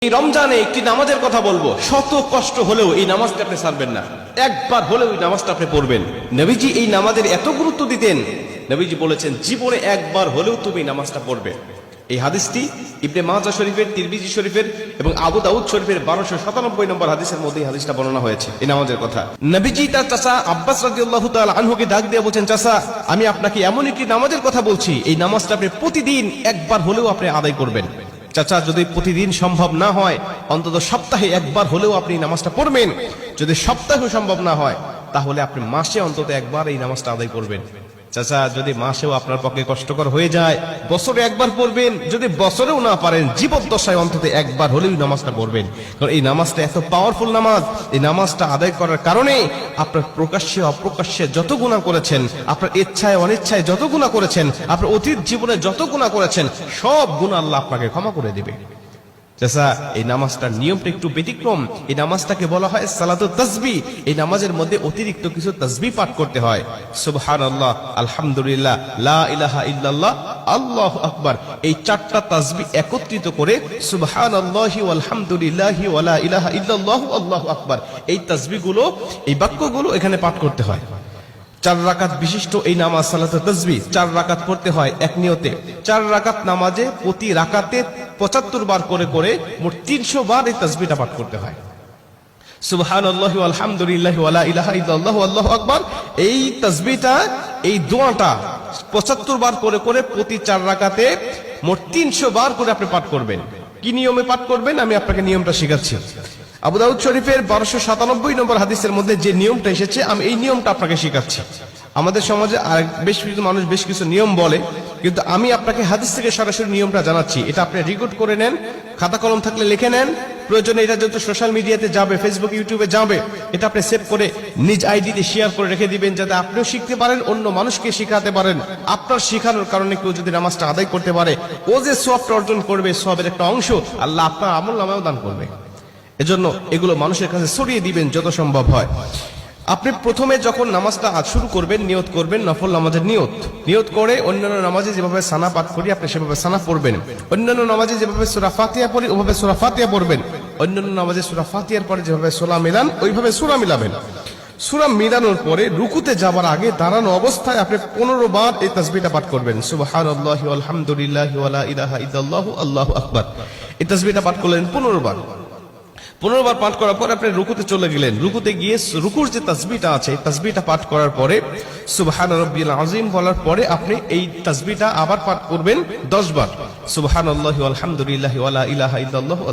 এই রমজানে একটি নামাজের কথা বলবো, শত কষ্ট হলেও এই নামাজটা আপনি ছাড়বেন না, একবার হলেও এই নামাজটা আপনি পড়বেন। নবীজি এই নামাজের এত গুরুত্ব দিতেন, নবীজি বলেছেন জীবনে একবার হলেও তুমি এই নামাজটা পড়বে। এই হাদিসটি ইবনে মাজাহ শরীফের, তিরমিজি শরীফের এবং আবু দাউদ শরীফের 1297 নম্বর হাদিসের মধ্যে এই হাদিসটা বর্ণনা হয়েছে এই নামাজের কথা। নবীজি তার চাচা আব্বাস রাদিয়াল্লাহু তাআলা আনহুকে ডাক দিয়ে বলেন, চাচা আমি আপনাকে এমন একটি নামাজের কথা বলছি, এই নামাজটা আপনি প্রতিদিন একবার হলেও আপনি আদায় করবেন। চাচা যদি প্রতিদিন সম্ভব না হয়, অন্তত সপ্তাহে একবার হলেও আপনি নামাজটা পড়বেন। যদি সপ্তাহে সম্ভব না হয়, তাহলে আপনি মাসে অন্তত একবার এই নামাজটা আদায় করবেন। চাচা যদি মাসেও আপনার পক্ষে কষ্টকর হয়ে যায়, বছরে একবার পড়বেন। যদি বছরেও না পারেন, জীবদ্দশায় অন্তত একবার হলেও নামাজটা পড়বেন। কারণ এই নামাজটা এত পাওয়ারফুল নামাজ। এই নামাজটা আদায় করার কারণে আপনার প্রকাশ্যে অপ্রকাশ্যে যত গুনাহ করেছেন, আপনার ইচ্ছায় অনিচ্ছায় যত গুনাহ করেছেন, আপনার অতীত জীবনে যত গুনাহ করেছেন, সব গুনাহ আল্লাহ আপনাকে ক্ষমা করে দেবে। চাচা এই নামাজটার নিয়মটা একটু ব্যতিক্রম। এই নামাজটাকে বলা হয় সালাতুত তাসবিহ। এই নামাজের মধ্যে অতিরিক্ত কিছু তাসবিহ পাঠ করতে হয়। সুবহানাল্লাহ, আলহামদুলিল্লাহ, লা ইলাহা ইল্লাল্লাহ, আল্লাহু আকবার, এই চারটা তাসবিহ একত্রিত করে সুবহানাল্লাহি ওয়াল হামদুলিল্লাহি ওয়া লা ইলাহা ইল্লাল্লাহু আল্লাহু আকবার, এই তাসবিহগুলো, এই বাক্যগুলো এখানে পাঠ করতে হয়। 4 রাকাত বিশিষ্ট এই নামাজ সালাতুত তাসবিহ 4 রাকাত পড়তে হয় এক নিয়তে। 4 রাকাত নামাজে প্রতি রাকাতে 75 বার করে করে মোট 300 বার এই তাসবিহটা পাঠ করতে হয়। সুবহানাল্লাহি ওয়াল হামদুলিল্লাহি ওয়া লা ইলাহা ইল্লাল্লাহু আল্লাহু আকবার, এই তাসবিহটা, এই দোয়াটা 75 বার করে করে প্রতি 4 রাকাতে মোট 300 বার করে আপনি পাঠ করবেন। কি নিয়মে পাঠ করবেন আমি আপনাকে নিয়মটা শেখাচ্ছি। আবু দাউদ শরীফের 1297 নম্বর হাদিসের মধ্যে যে নিয়মটা এসেছে, আমি এই নিয়মটা আপনাকে শেখাচ্ছি। আমাদের সমাজে আর বেশ কিছু মানুষ বেশ কিছু নিয়ম বলে, কিন্তু আমি আপনাকে হাদিস থেকে সরাসরি নিয়মটা জানাচ্ছি। এটা আপনি রেকর্ড করে নেন, খাতা কলম থাকলে লিখে নেন। প্রয়োজনে এটা যত সোশ্যাল মিডিয়াতে যাবে, ফেসবুক ইউটিউবে যাবে, এটা আপনি সেভ করে নিজ আইডিতে শেয়ার করে রেখে দিবেন, যাতে আপনিও শিখতে পারেন, অন্য মানুষকে শিখাতে পারেন। আপনার শিখানোর কারণে কেউ যদি নামাজটা আদায় করতে পারে, ও যে সওয়াবটা অর্জন করবে, সওয়াবের একটা অংশ আল্লাহ আপনার আমলনামায়ও দান করবে। এজন্য এগুলো মানুষের কাছে ছড়িয়ে দিবেন যত সম্ভব হয়। আপনি প্রথমে যখন নামাজটা শুরু করবেন, নিয়ত করবেন নফল নামাজের নিয়ত করে অন্যান্য নামাজে যেভাবে সানা পাঠ করি আপনি সেভাবে সানা পড়বেন। অন্যান্য নামাজে যেভাবে সূরা ফাতিহা পড়ি ওভাবে সূরা ফাতিহা পড়বেন। অন্যান্য নামাজে সূরা ফাতিহার পরে যেভাবে সূরা মিলান ওইভাবে সূরা মিলাবেন। সূরা মিলানোর পরে রুকুতে যাবার আগে দাঁড়ানো অবস্থায় আপনি 15 বার এই তাসবিহটা পাঠ করবেন। সুবহানাল্লাহি ওয়াল হামদুলিল্লাহি ওয়া লা ইলাহা ইল্লাল্লাহু আল্লাহু আকবার, এই তাসবিহটা পাঠ করলেন 15 বার। 15 বার পাঠ করার পর আপনি রুকুতে চলে গেলেন। রুকুতে গিয়ে রুকুর যে তাসবিহটা আছে, তাসবিহটা পাঠ করার পরে সুবহান রাব্বিল আযীম বলার পরে আপনি এই তাসবিহটা আবার পাঠ করবেন 10 বার। সুবহানাল্লাহি ওয়াল হামদুলিল্লাহি ওয়া লা ইলাহা ইল্লাল্লাহু